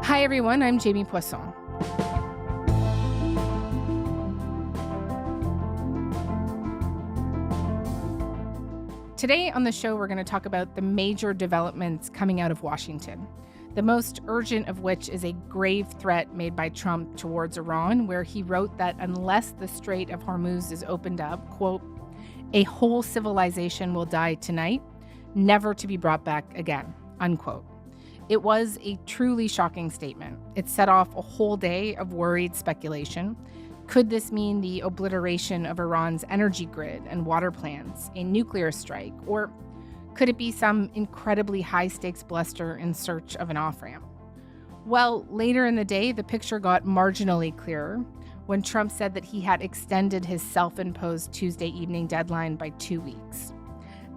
Hi, everyone. I'm Jamie Poisson. Today on the show, we're going to talk about the major developments coming out of Washington, the most urgent of which is a grave threat made by Trump towards Iran, where he wrote that unless the Strait of Hormuz is opened up, quote, a whole civilization will die tonight, never to be brought back again, unquote. It was a truly shocking statement. It set off a whole day of worried speculation. Could this mean the obliteration of Iran's energy grid and water plants, a nuclear strike, or could it be some incredibly high-stakes bluster in search of an off-ramp? Well, later in the day, the picture got marginally clearer when Trump said that he had extended his self-imposed Tuesday evening deadline by 2 weeks.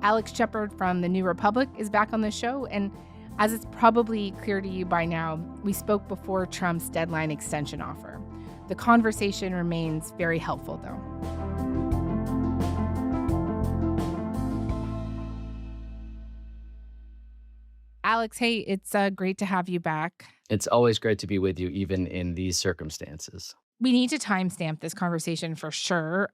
Alex Shepard from The New Republic is back on the show, and as it's probably clear to you by now, we spoke before Trump's deadline extension offer. The conversation remains very helpful, though. Alex, hey, it's great to have you back. It's always great to be with you, even in these circumstances. We need to timestamp this conversation for sure.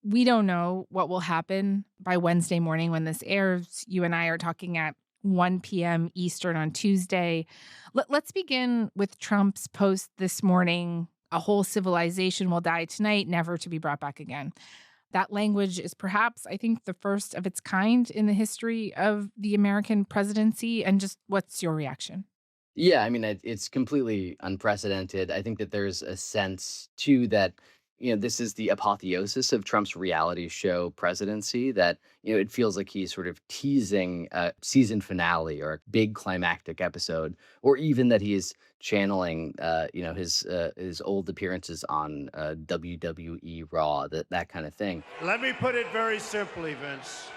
We don't know what will happen by Wednesday morning when this airs. You and I are talking at 1 p.m. Eastern on Tuesday. Let's begin with Trump's post this morning. A whole civilization will die tonight, never to be brought back again. That language is perhaps, I think, the first of its kind in the history of the American presidency. And just what's your reaction? Yeah, I mean, it's completely unprecedented. I think that there's a sense, too, that, this is the apotheosis of Trump's reality show presidency, that, it feels like he's sort of teasing a season finale or a big climactic episode, or even that he is channeling, his old appearances on WWE Raw, that kind of thing. Let me put it very simply, Vince.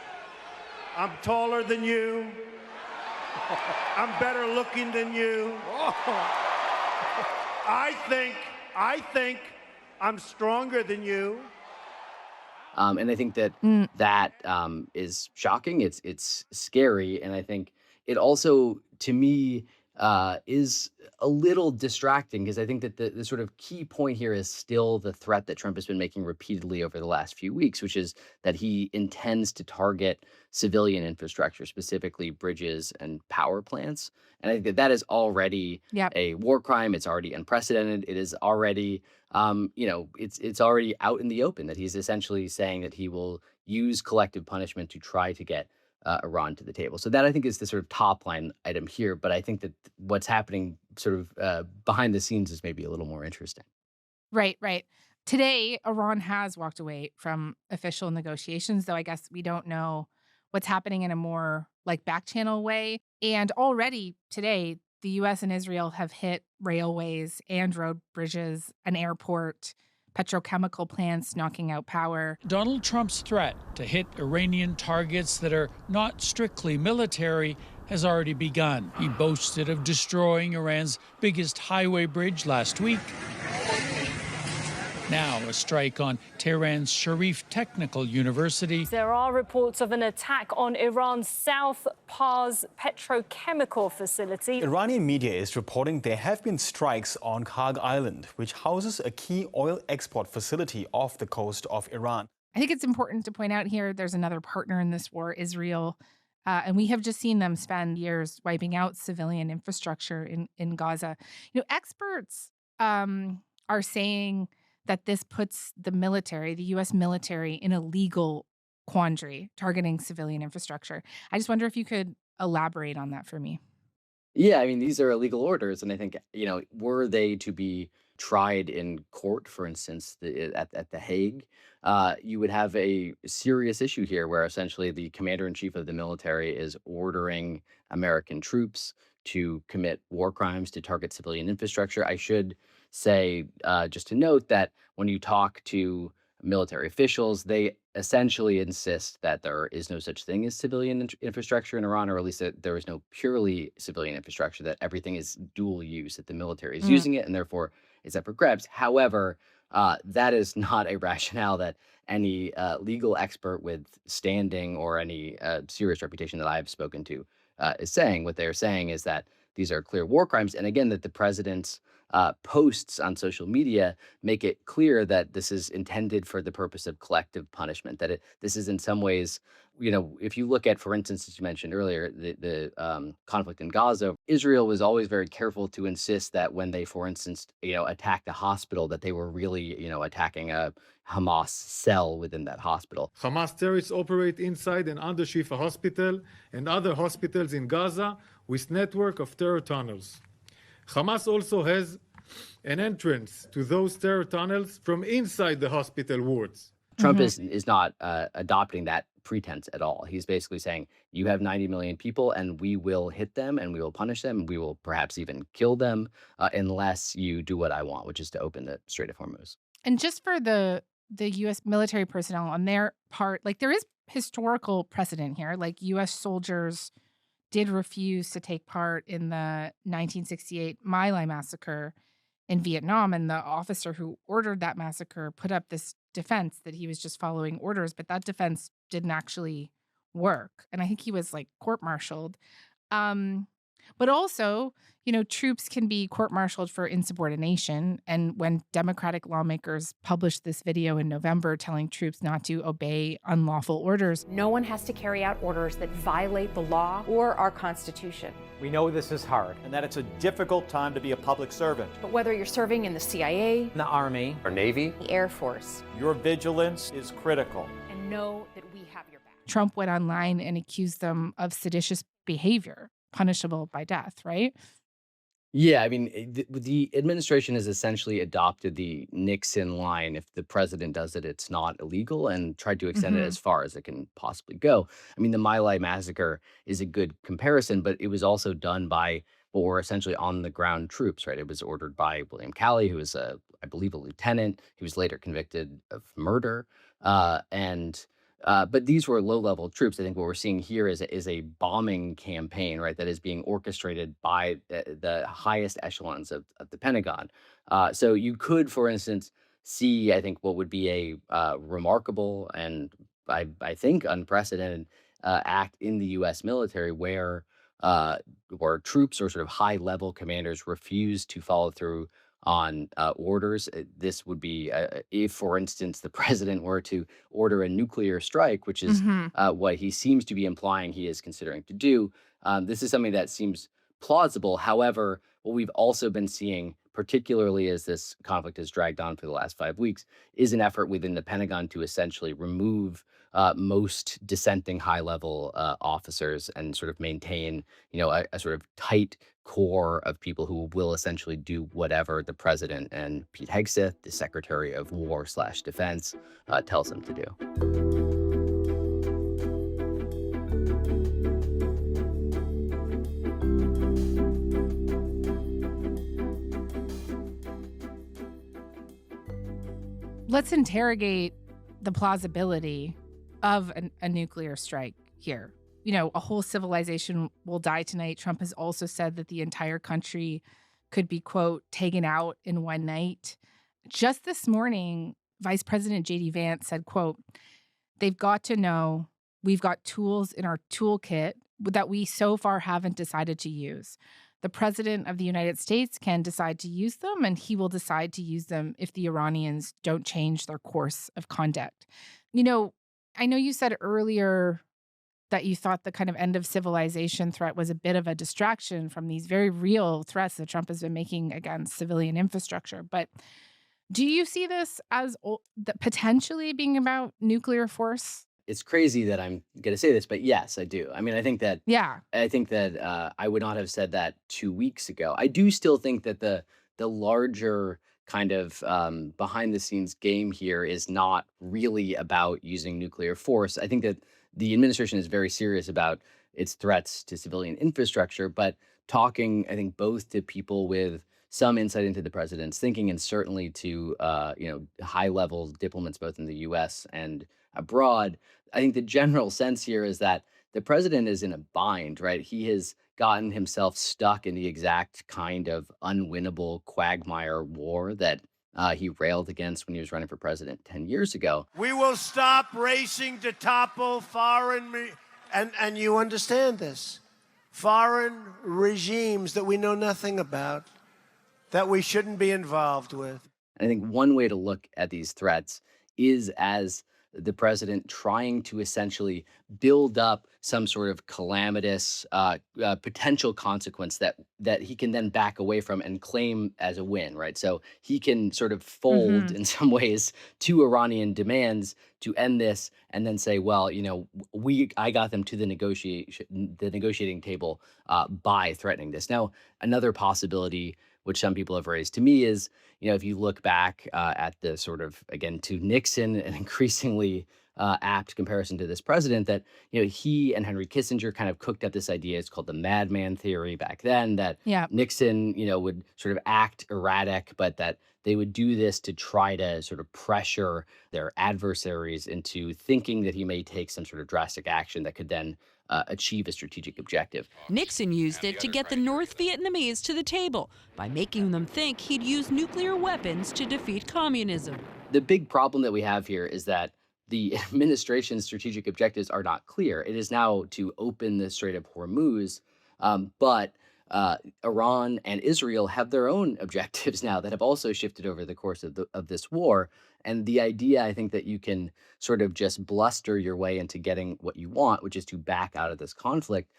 I'm taller than you. I'm better looking than you. I think I'm stronger than you. And I think that is shocking. It's scary, and I think it also, to me, is a little distracting because I think that the sort of key point here is still the threat that Trump has been making repeatedly over the last few weeks, which is that he intends to target civilian infrastructure, specifically bridges and power plants. And I think that is already Yep. a war crime. It's already unprecedented. It is already, it's already out in the open that he's essentially saying that he will use collective punishment to try to get Iran to the table. So that, I think, is the sort of top line item here. But I think that what's happening sort of behind the scenes is maybe a little more interesting. Right, right. Today, Iran has walked away from official negotiations, though I guess we don't know what's happening in a more like back channel way. And already today, the US and Israel have hit railways and road bridges, an airport, petrochemical plants knocking out power. Donald Trump's threat to hit Iranian targets that are not strictly military has already begun. He boasted of destroying Iran's biggest highway bridge last week. Now, a strike on Tehran's Sharif Technical University. There are reports of an attack on Iran's South Pars petrochemical facility. Iranian media is reporting there have been strikes on Karg Island, which houses a key oil export facility off the coast of Iran. I think it's important to point out here there's another partner in this war, Israel. And we have just seen them spend years wiping out civilian infrastructure in Gaza. Experts are saying that this puts the military, the U.S. military, in a legal quandary targeting civilian infrastructure. I just wonder if you could elaborate on that for me. Yeah, I mean, these are illegal orders, and I think, were they to be tried in court, for instance, at The Hague, you would have a serious issue here where essentially the commander-in-chief of the military is ordering American troops to commit war crimes to target civilian infrastructure. I should say, just to note that when you talk to military officials, they essentially insist that there is no such thing as civilian infrastructure in Iran, or at least that there is no purely civilian infrastructure, that everything is dual use, that the military is using it and therefore is up for grabs. However, that is not a rationale that any legal expert with standing or any serious reputation that I've spoken to is saying. What they're saying is that these are clear war crimes. And again, that the president's posts on social media make it clear that this is intended for the purpose of collective punishment, that this is in some ways, if you look at, for instance, as you mentioned earlier, the conflict in Gaza, Israel was always very careful to insist that when they, for instance, attacked a hospital, that they were really, attacking a Hamas cell within that hospital. Hamas terrorists operate inside and under Shifa Hospital and other hospitals in Gaza with network of terror tunnels. Hamas also has an entrance to those terror tunnels from inside the hospital wards. Trump is not adopting that pretense at all. He's basically saying, you have 90 million people and we will hit them and we will punish them. And we will perhaps even kill them unless you do what I want, which is to open the Strait of Hormuz. And just for the U.S. military personnel on their part, like there is historical precedent here. Like U.S. soldiers did refuse to take part in the 1968 My Lai massacre in Vietnam. And the officer who ordered that massacre put up this defense that he was just following orders, but that defense didn't actually work. And I think he was like court-martialed. But also, troops can be court-martialed for insubordination. And when Democratic lawmakers published this video in November telling troops not to obey unlawful orders. No one has to carry out orders that violate the law or our Constitution. We know this is hard and that it's a difficult time to be a public servant. But whether you're serving in the CIA, the Army, or Navy, the Air Force, your vigilance is critical. And know that we have your back. Trump went online and accused them of seditious behavior, punishable by death, right? Yeah, I mean, the administration has essentially adopted the Nixon line: if the president does it, it's not illegal, and tried to extend it as far as it can possibly go. I mean, the My Lai massacre is a good comparison, but it was also done by what were essentially on the ground troops, right? It was ordered by William Calley, who was, I believe, a lieutenant. He was later convicted of murder. But these were low-level troops. I think what we're seeing here is a bombing campaign, right, that is being orchestrated by the highest echelons of the Pentagon. So you could, for instance, see, I think, what would be a remarkable and I think unprecedented act in the U.S. military where troops or sort of high-level commanders refuse to follow through on orders. This would be if, for instance, the president were to order a nuclear strike, which is what he seems to be implying he is considering to do. This is something that seems plausible. However, what we've also been seeing, particularly as this conflict has dragged on for the last 5 weeks, is an effort within the Pentagon to essentially remove most dissenting high-level officers and sort of maintain, a sort of tight core of people who will essentially do whatever the president and Pete Hegseth, the Secretary of War/Defense, tells them to do. Let's interrogate the plausibility of a nuclear strike here. A whole civilization will die tonight. Trump has also said that the entire country could be, quote, taken out in one night. Just this morning, Vice President J.D. Vance said, quote, "They've got to know we've got tools in our toolkit that we so far haven't decided to use. The president of the United States can decide to use them, and he will decide to use them if the Iranians don't change their course of conduct." I know you said earlier that you thought the kind of end of civilization threat was a bit of a distraction from these very real threats that Trump has been making against civilian infrastructure. But do you see this as potentially being about nuclear force? It's crazy that I'm going to say this, but yes, I do. I mean, I think that I would not have said that 2 weeks ago. I do still think that the larger kind of behind the scenes game here is not really about using nuclear force. I think that the administration is very serious about its threats to civilian infrastructure, but talking, I think, both to people with some insight into the president's thinking and certainly to, high-level diplomats both in the U.S. and abroad, I think the general sense here is that the president is in a bind, right? He has gotten himself stuck in the exact kind of unwinnable quagmire war that he railed against when he was running for president 10 years ago. We will stop racing to topple and you understand this, foreign regimes that we know nothing about, that we shouldn't be involved with. I think one way to look at these threats is as the president trying to essentially build up some sort of calamitous potential consequence that he can then back away from and claim as a win, right? So he can sort of fold in some ways to Iranian demands to end this, and then say, well, I got them to the negotiating table by threatening this. Now, another possibility, which some people have raised to me, is if you look back at the sort of, again, to Nixon, an increasingly apt comparison to this president, that, he and Henry Kissinger kind of cooked up this idea. It's called the madman theory back then, that Nixon, would sort of act erratic, but that they would do this to try to sort of pressure their adversaries into thinking that he may take some sort of drastic action that could then achieve a strategic objective. Nixon used it to get the North Vietnamese to the table by making them think he'd use nuclear weapons to defeat communism. The big problem that we have here is that the administration's strategic objectives are not clear. It is now to open the Strait of Hormuz, but Iran and Israel have their own objectives now that have also shifted over the course of this war. And the idea, I think, that you can sort of just bluster your way into getting what you want, which is to back out of this conflict,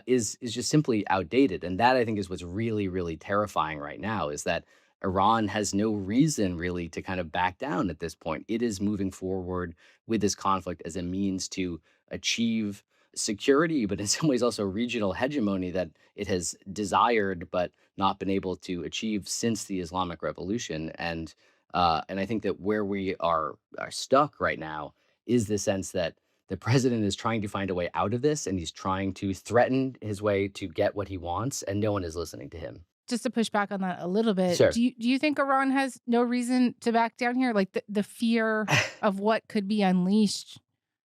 is just simply outdated. And that, I think, is what's really, really terrifying right now, is that Iran has no reason really to kind of back down at this point. It is moving forward with this conflict as a means to achieve security, but in some ways also regional hegemony that it has desired but not been able to achieve since the Islamic Revolution. And I think that where we are stuck right now is the sense that the president is trying to find a way out of this, and he's trying to threaten his way to get what he wants, and no one is listening to him. Just to push back on that a little bit, Sure. do you think Iran has no reason to back down here? Like the fear of what could be unleashed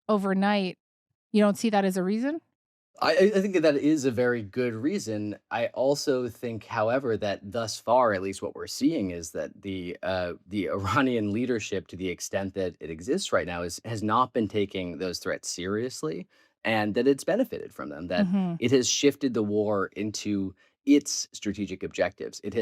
overnight, you don't see that as a reason? I think that is a very good reason. I also think, however, that thus far, at least what we're seeing, is that the Iranian leadership, to the extent that it exists right now, has not been taking those threats seriously, and that it's benefited from them. That it has shifted the war into its strategic objectives. It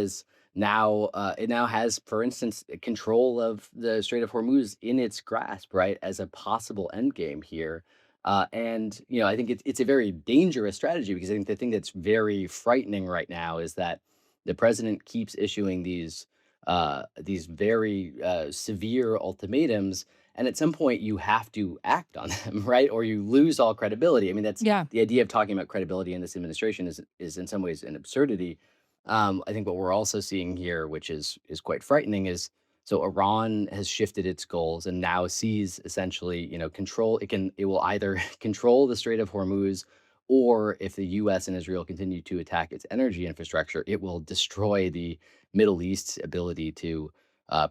now has, for instance, control of the Strait of Hormuz in its grasp, right, as a possible endgame here. And I think it's a very dangerous strategy, because I think the thing that's very frightening right now is that the president keeps issuing these very severe ultimatums, and at some point you have to act on them, right? Or you lose all credibility. I mean, that's the idea of talking about credibility in this administration is in some ways an absurdity. I think what we're also seeing here, which is quite frightening, is so Iran has shifted its goals and now sees essentially, control. It will either control the Strait of Hormuz, or if the U.S. and Israel continue to attack its energy infrastructure, it will destroy the Middle East's ability to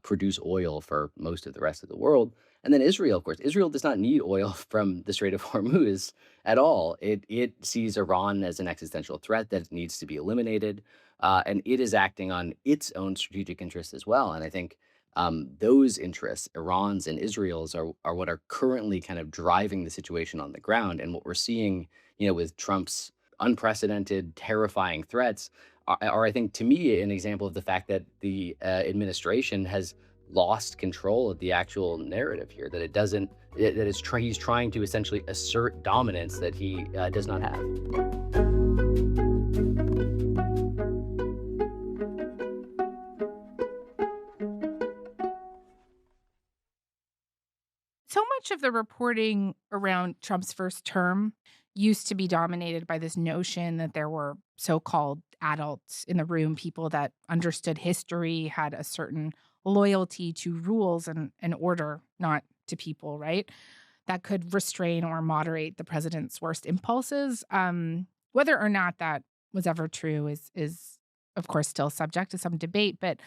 produce oil for most of the rest of the world. And then Israel, of course, Israel does not need oil from the Strait of Hormuz at all. It sees Iran as an existential threat that needs to be eliminated, and it is acting on its own strategic interests as well. And I think those interests, Iran's and Israel's, are what are currently kind of driving the situation on the ground. And what we're seeing, with Trump's unprecedented, terrifying threats are, I think, to me, an example of the fact that the administration has lost control of the actual narrative here, that he's trying to essentially assert dominance that he does not have. So much of the reporting around Trump's first term used to be dominated by this notion that there were so-called adults in the room, people that understood history, had a certain loyalty to rules and order, not to people, right? That could restrain or moderate the president's worst impulses. Whether or not that was ever true is of course still subject to some debate. But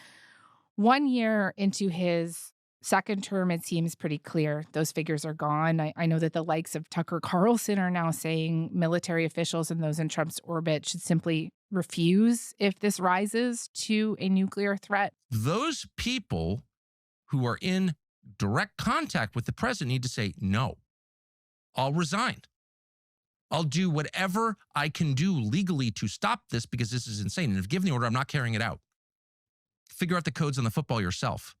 1 year into his second term, it seems pretty clear those figures are gone. I know that the likes of Tucker Carlson are now saying military officials and those in Trump's orbit should simply refuse if this rises to a nuclear threat. Those people who are in direct contact with the president need to say, no, I'll resign. I'll do whatever I can do legally to stop this because this is insane. And if given the order, I'm not carrying it out. Figure out the codes on the football yourself.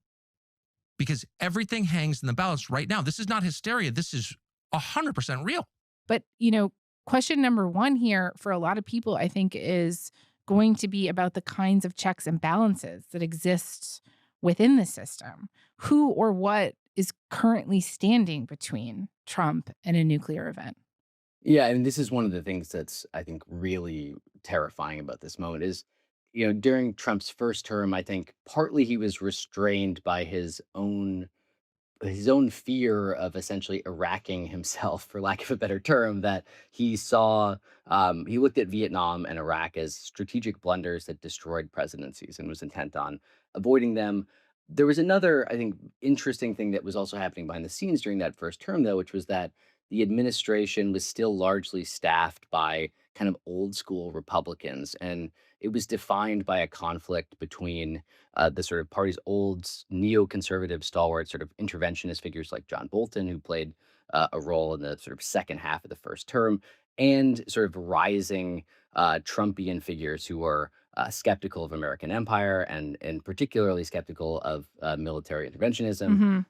Because everything hangs in the balance right now. This is not hysteria. This is 100% real. But, question number one here for a lot of people, I think, is going to be about the kinds of checks and balances that exist within the system. Who or what is currently standing between Trump and a nuclear event? Yeah, and this is one of the things that's, I think, really terrifying about this moment is, during Trump's first term, I think partly he was restrained by his own fear of essentially Iraqing himself, for lack of a better term, that he looked at Vietnam and Iraq as strategic blunders that destroyed presidencies and was intent on avoiding them. There was another, I think, interesting thing that was also happening behind the scenes during that first term, though, which was that the administration was still largely staffed by kind of old school Republicans. And it was defined by a conflict between the sort of party's old neoconservative stalwart sort of interventionist figures like John Bolton, who played a role in the sort of second half of the first term, and sort of rising Trumpian figures who were skeptical of American empire and particularly skeptical of military interventionism.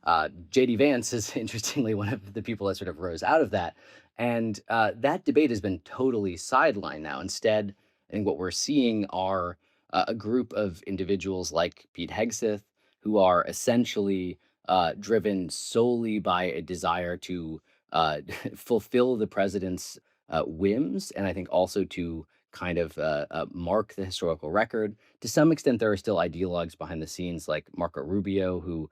J.D. Vance is interestingly one of the people that sort of rose out of that. And that debate has been totally sidelined now. Instead, I think what we're seeing are a group of individuals like Pete Hegseth, who are essentially driven solely by a desire to fulfill the president's whims, and I think also to kind of mark the historical record. To some extent, there are still ideologues behind the scenes like Marco Rubio, who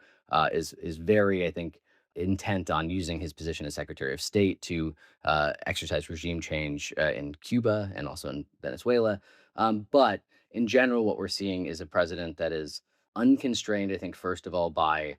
is very, I think, intent on using his position as Secretary of State to exercise regime change in Cuba and also in Venezuela. But in general, what we're seeing is a president that is unconstrained, I think, first of all, by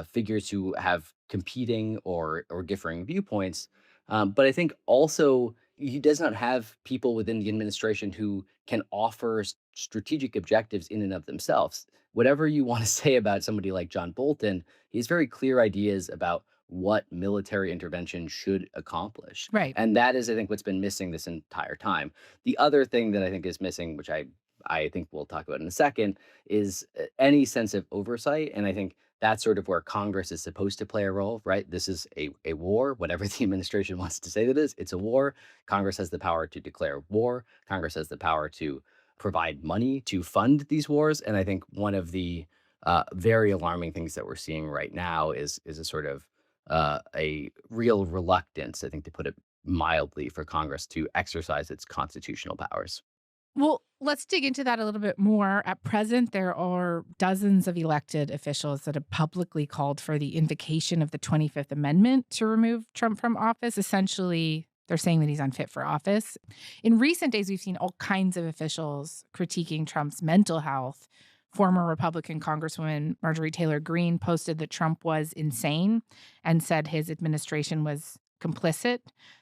figures who have competing or differing viewpoints. But I think also he does not have people within the administration who can offer strategic objectives in and of themselves. Whatever you want to say about somebody like John Bolton, he has very clear ideas about what military intervention should accomplish. Right. And that is, I think, what's been missing this entire time. The other thing that I think is missing, which I think we'll talk about in a second, is any sense of oversight. And I think that's sort of where Congress is supposed to play a role, right? This is a war, whatever the administration wants to say that is, it's a war. Congress has the power to declare war. Congress has the power to provide money to fund these wars. And I think one of the very alarming things that we're seeing right now is a sort of a real reluctance, I think, to put it mildly, for Congress to exercise its constitutional powers. Well, let's dig into that a little bit more. At present, there are dozens of elected officials that have publicly called for the invocation of the 25th Amendment to remove Trump from office. Essentially, they're saying that he's unfit for office. In recent days, we've seen all kinds of officials critiquing Trump's mental health. Former Republican Congresswoman Marjorie Taylor Greene posted that Trump was insane and said his administration was complicit.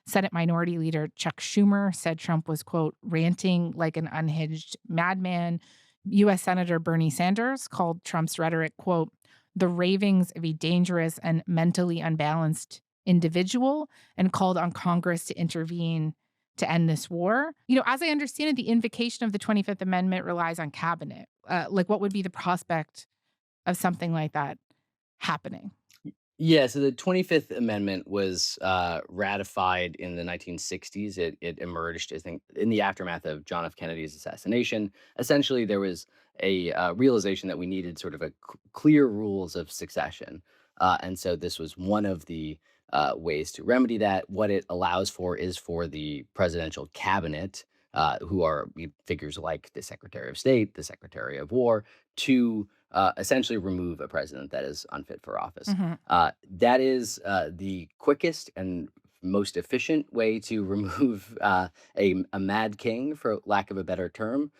Senate Minority Leader Chuck Schumer said Trump was, quote, ranting like an unhinged madman. U.S. Senator Bernie Sanders called Trump's rhetoric, quote, the ravings of a dangerous and mentally unbalanced individual, and called on Congress to intervene to end this war. As I understand it, the invocation of the 25th Amendment relies on cabinet. What would be the prospect of something like that happening? Yeah, so the 25th Amendment was ratified in the 1960s. It emerged, I think, in the aftermath of John F. Kennedy's assassination. Essentially, there was a realization that we needed sort of clear rules of succession. And so this was one of the ways to remedy that. What it allows for is for the presidential cabinet, who are figures like the Secretary of State, the Secretary of War, to essentially remove a president that is unfit for office. That is the quickest and most efficient way to remove a mad king, for lack of a better term.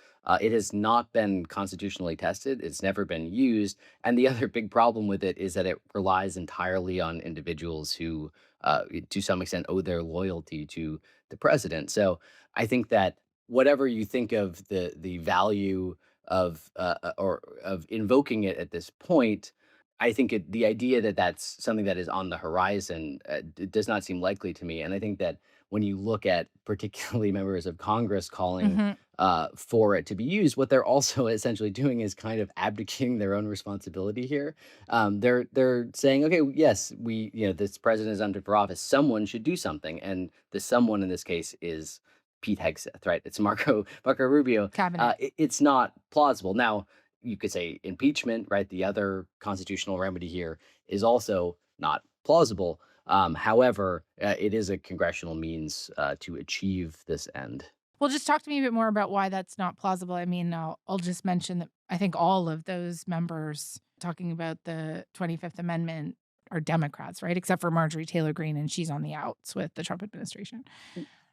It has not been constitutionally tested. It's never been used. And the other big problem with it is that it relies entirely on individuals who, to some extent, owe their loyalty to the president. So I think that whatever you think of the value of invoking it at this point, I think the idea that that's something that is on the horizon does not seem likely to me. And I think that when you look at particularly members of Congress calling Hmm. for it to be used, what they're also essentially doing is kind of abdicating their own responsibility here. They're saying, okay, yes, this president is under for office. Someone should do something, and the someone in this case is Pete Hegseth, right? It's Marco Rubio. Cabinet. It's not plausible. Now, you could say impeachment, right? The other constitutional remedy here is also not plausible. However, it is a congressional means to achieve this end. Well, just talk to me a bit more about why that's not plausible. I mean, I'll just mention that I think all of those members talking about the 25th Amendment are Democrats, right? Except for Marjorie Taylor Greene, and she's on the outs with the Trump administration.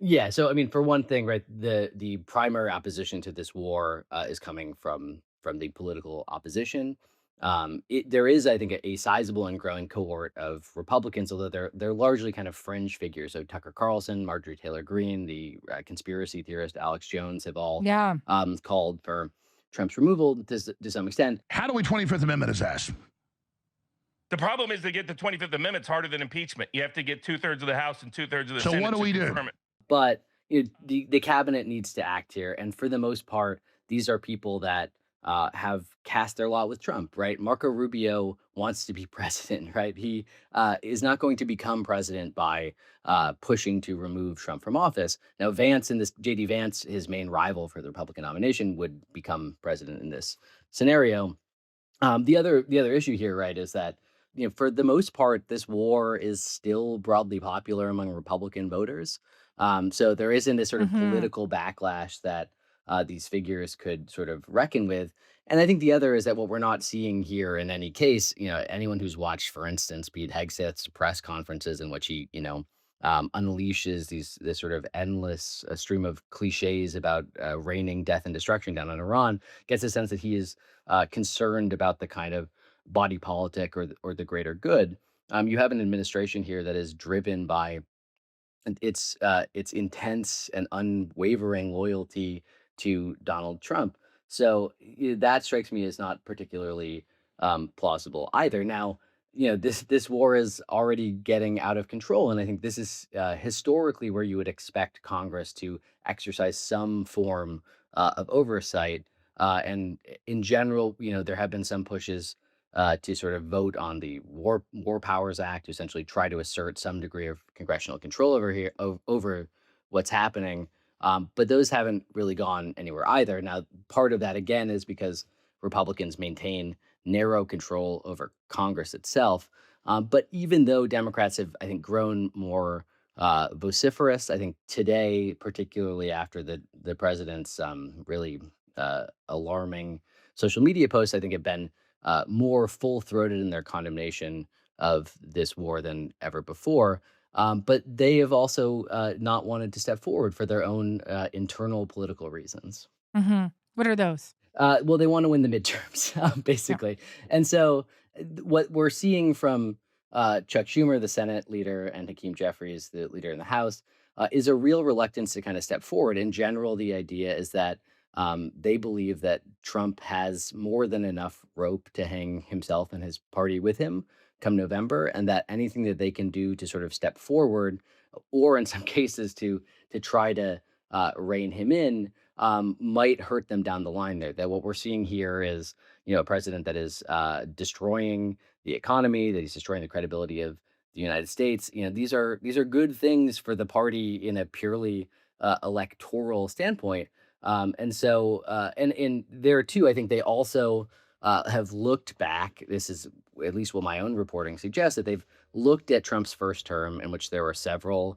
Yeah. So, I mean, for one thing, right, the primary opposition to this war is coming from the political opposition. There is, I think, a sizable and growing cohort of Republicans, although they're largely kind of fringe figures. So Tucker Carlson, Marjorie Taylor Greene, the conspiracy theorist Alex Jones have all Yeah. called for Trump's removal to some extent. How do we 25th Amendment his ass? The problem is to get the 25th Amendment is harder than impeachment. You have to get 2/3 of the House and 2/3 of the So Senate. what do to we do? confirm it. But the cabinet needs to act here, and for the most part, these are people that have cast their lot with Trump, right? Marco Rubio wants to be president, right? He is not going to become president by pushing to remove Trump from office. Now, JD Vance, his main rival for the Republican nomination, would become president in this scenario. The other issue here, right, is that for the most part, this war is still broadly popular among Republican voters. So there isn't this sort of political backlash that these figures could sort of reckon with. And I think the other is that what we're not seeing here in any case, anyone who's watched, for instance, Pete Hegseth's press conferences in which he, unleashes this sort of endless stream of cliches about raining death and destruction down on Iran, gets a sense that he is concerned about the kind of body politic or the greater good. You have an administration here that is driven by its intense and unwavering loyalty to Donald Trump. So that strikes me as not particularly plausible either. Now, this war is already getting out of control, and I think this is historically where you would expect Congress to exercise some form of oversight. And in general, there have been some pushes to sort of vote on the War Powers Act to essentially try to assert some degree of congressional control over what's happening. But those haven't really gone anywhere either. Now, part of that, again, is because Republicans maintain narrow control over Congress itself. But even though Democrats have, I think, grown more vociferous, I think today, particularly after the president's really alarming social media posts, I think have been more full-throated in their condemnation of this war than ever before. But they have also not wanted to step forward for their own internal political reasons. What are those? Well, they want to win the midterms, basically. And so what we're seeing from Chuck Schumer, the Senate leader, and Hakeem Jeffries, the leader in the House, is a real reluctance to kind of step forward. In general, the idea is that they believe that Trump has more than enough rope to hang himself and his party with him come November, and that anything that they can do to sort of step forward, or in some cases to try to rein him in, might hurt them down the line there. That what we're seeing here is, a president that is destroying the economy, that he's destroying the credibility of the United States. These are good things for the party in a purely electoral standpoint. And so, and there too, I think they also have looked back. This is at least what my own reporting suggests, that they've looked at Trump's first term, in which there were several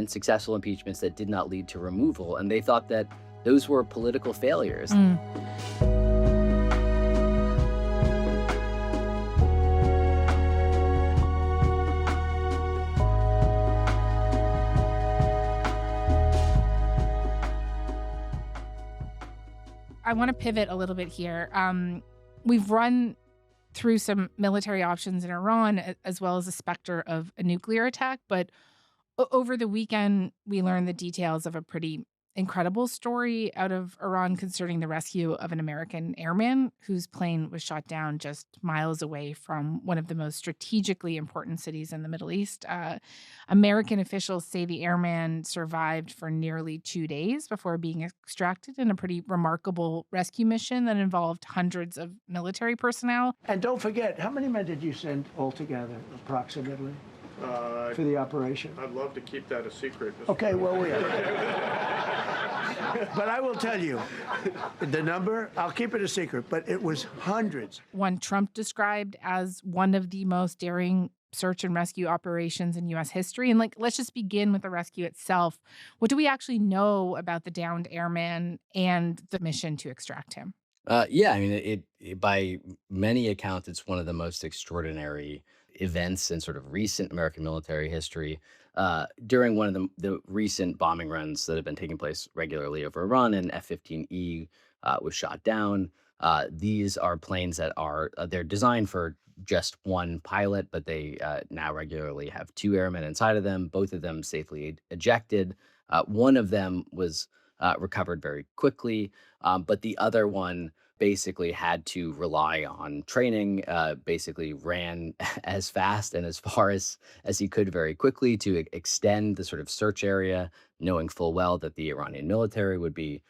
successful impeachments that did not lead to removal, and they thought that those were political failures. I want to pivot a little bit here. We've run through some military options in Iran, as well as the specter of a nuclear attack. But over the weekend, we learned the details of a pretty incredible story out of Iran concerning the rescue of an American airman whose plane was shot down just miles away from one of the most strategically important cities in the Middle East. American officials say the airman survived for nearly 2 days before being extracted in a pretty remarkable rescue mission that involved hundreds of military personnel. And don't forget, how many men did you send altogether, approximately, for the operation? I'd love to keep that a secret. Okay, well, but I will tell you, the number, I'll keep it a secret, but it was hundreds. One Trump described as one of the most daring search and rescue operations in U.S. history. And let's just begin with the rescue itself. What do we actually know about the downed airman and the mission to extract him? Yeah, I mean, it by many accounts, it's one of the most extraordinary events in sort of recent American military history. During one of the recent bombing runs that have been taking place regularly over Iran, an F-15E was shot down. These are planes that they're designed for just one pilot, but they now regularly have two airmen inside of them, both of them safely ejected. One of them was recovered very quickly, but the other one basically had to rely on training, basically ran as fast and as far as he could very quickly to extend the sort of search area, knowing full well that the Iranian military would be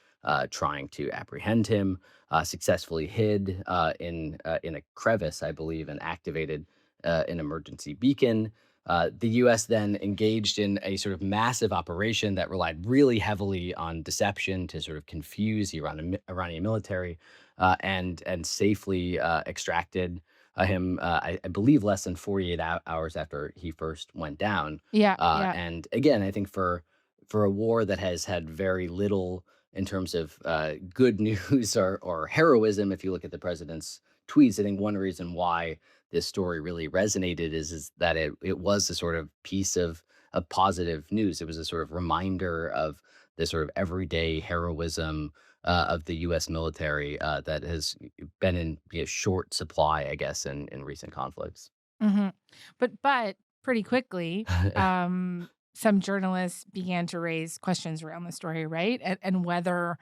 trying to apprehend him, successfully hid in a crevice, I believe, and activated an emergency beacon. The U.S. then engaged in a sort of massive operation that relied really heavily on deception to sort of confuse the Iranian military, and safely extracted him, I believe, less than 48 hours after he first went down. Yeah. And again, I think for a war that has had very little in terms of good news or heroism, if you look at the president's tweets, I think one reason why this story really resonated is that it was a sort of piece of positive news. It was a sort of reminder of the sort of everyday heroism of the U.S. military that has been in short supply, I guess, in recent conflicts. Mm-hmm. But pretty quickly, some journalists began to raise questions around the story, right? And whether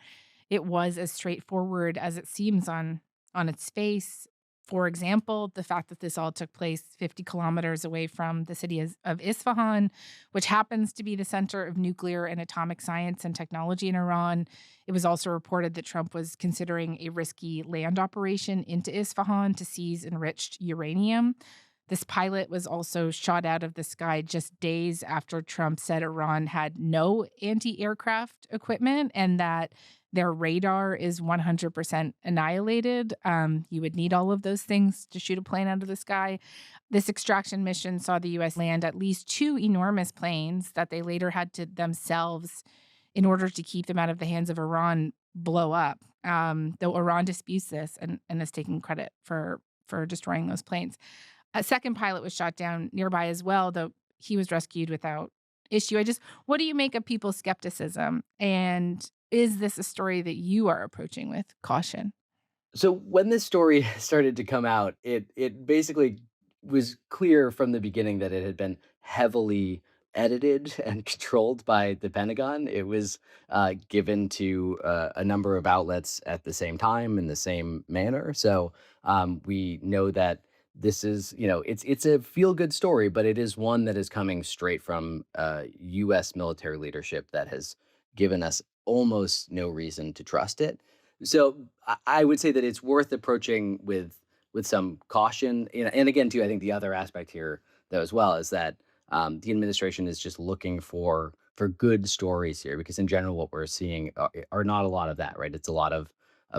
it was as straightforward as it seems on its face. For example, the fact that this all took place 50 kilometers away from the city of Isfahan, which happens to be the center of nuclear and atomic science and technology in Iran. It was also reported that Trump was considering a risky land operation into Isfahan to seize enriched uranium. This pilot was also shot out of the sky just days after Trump said Iran had no anti-aircraft equipment and that their radar is 100% annihilated. You would need all of those things to shoot a plane out of the sky. This extraction mission saw the U.S. land at least two enormous planes that they later had to themselves, in order to keep them out of the hands of Iran, blow up. Though Iran disputes this and is taking credit for destroying those planes. A second pilot was shot down nearby as well, though he was rescued without issue. What do you make of people's skepticism? And is this a story that you are approaching with caution? So when this story started to come out, it basically was clear from the beginning that it had been heavily edited and controlled by the Pentagon. It was given to a number of outlets at the same time in the same manner. So we know that this is, it's a feel-good story, but it is one that is coming straight from U.S. military leadership that has given us almost no reason to trust it. So I would say that it's worth approaching with some caution. And again, too, I think the other aspect here, though, as well, is that the administration is just looking for good stories here, because in general, what we're seeing are not a lot of that, right? It's a lot of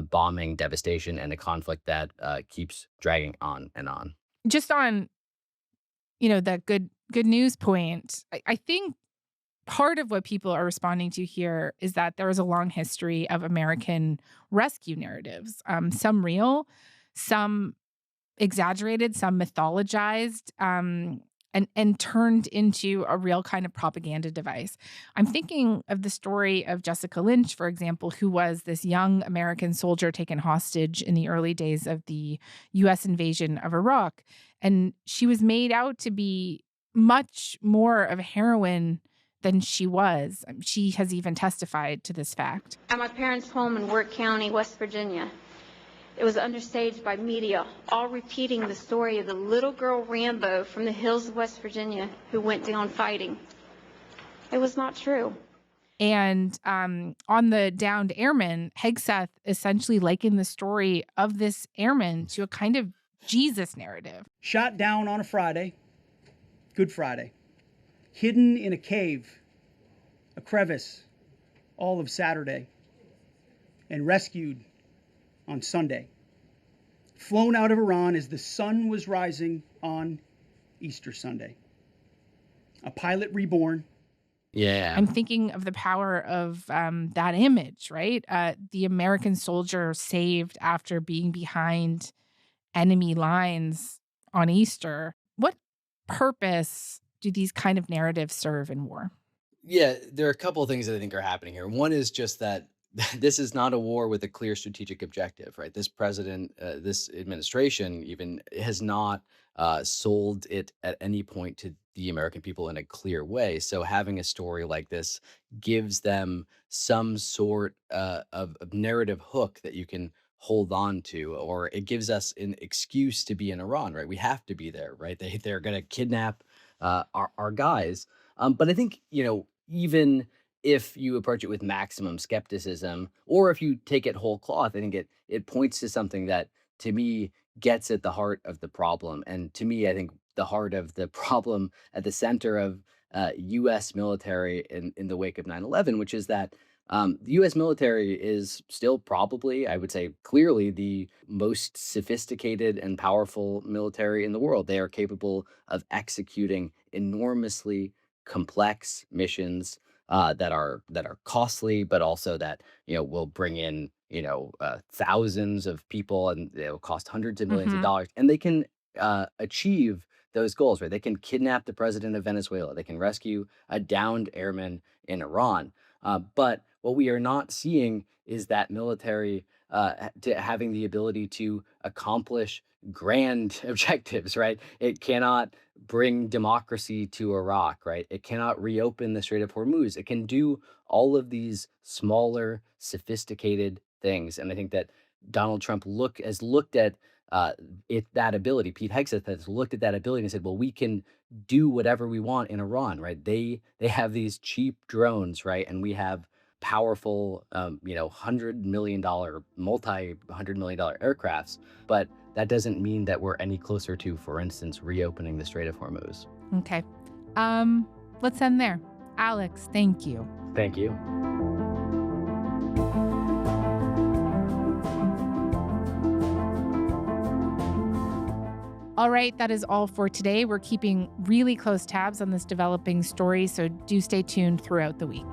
bombing, devastation, and a conflict that keeps dragging on and on. Just on, that good news point, I think part of what people are responding to here is that there is a long history of American rescue narratives, some real, some exaggerated, some mythologized, and turned into a real kind of propaganda device. I'm thinking of the story of Jessica Lynch, for example, who was this young American soldier taken hostage in the early days of the U.S. invasion of Iraq. And she was made out to be much more of a heroine than she was. She has even testified to this fact. At my parents' home in Wirt County, West Virginia, it was understaged by media, all repeating the story of the little girl Rambo from the hills of West Virginia who went down fighting. It was not true. And on the downed airman, Hegseth essentially likened the story of this airman to a kind of Jesus narrative. Shot down on a Friday, Good Friday, hidden in a cave, a crevice, all of Saturday, and rescued on Sunday. Flown out of Iran as the sun was rising on Easter Sunday. A pilot reborn. Yeah. I'm thinking of the power of that image, right? The American soldier saved after being behind enemy lines on Easter. What purpose do these kind of narratives serve in war? Yeah, there are a couple of things that I think are happening here. One is just that this is not a war with a clear strategic objective, right? This president, this administration even has not sold it at any point to the American people in a clear way. So having a story like this gives them some sort of narrative hook that you can hold on to, or it gives us an excuse to be in Iran, right? We have to be there, right? They're going to kidnap our guys. But I think, even if you approach it with maximum skepticism, or if you take it whole cloth, I think it points to something that, to me, gets at the heart of the problem. And to me, I think the heart of the problem at the center of U.S. military in the wake of 9/11, which is that the U.S. military is still probably, I would say clearly, the most sophisticated and powerful military in the world. They are capable of executing enormously complex missions that are costly, but also that will bring in thousands of people, and they'll cost hundreds of millions of dollars, and they can achieve those goals, right? They can kidnap the president of Venezuela, they can rescue a downed airman in Iran, but what we are not seeing is that military having the ability to accomplish grand objectives, right? It cannot bring democracy to Iraq, right? It cannot reopen the Strait of Hormuz. It can do all of these smaller, sophisticated things. And I think that Donald Trump has looked at that ability. Pete Hegseth has looked at that ability and said, well, we can do whatever we want in Iran, right? They have these cheap drones, right? And we have powerful, $100 million, multi-$100 million aircrafts. But that doesn't mean that we're any closer to, for instance, reopening the Strait of Hormuz. Okay. Let's end there. Alex, thank you. Thank you. All right, that is all for today. We're keeping really close tabs on this developing story, so do stay tuned throughout the week.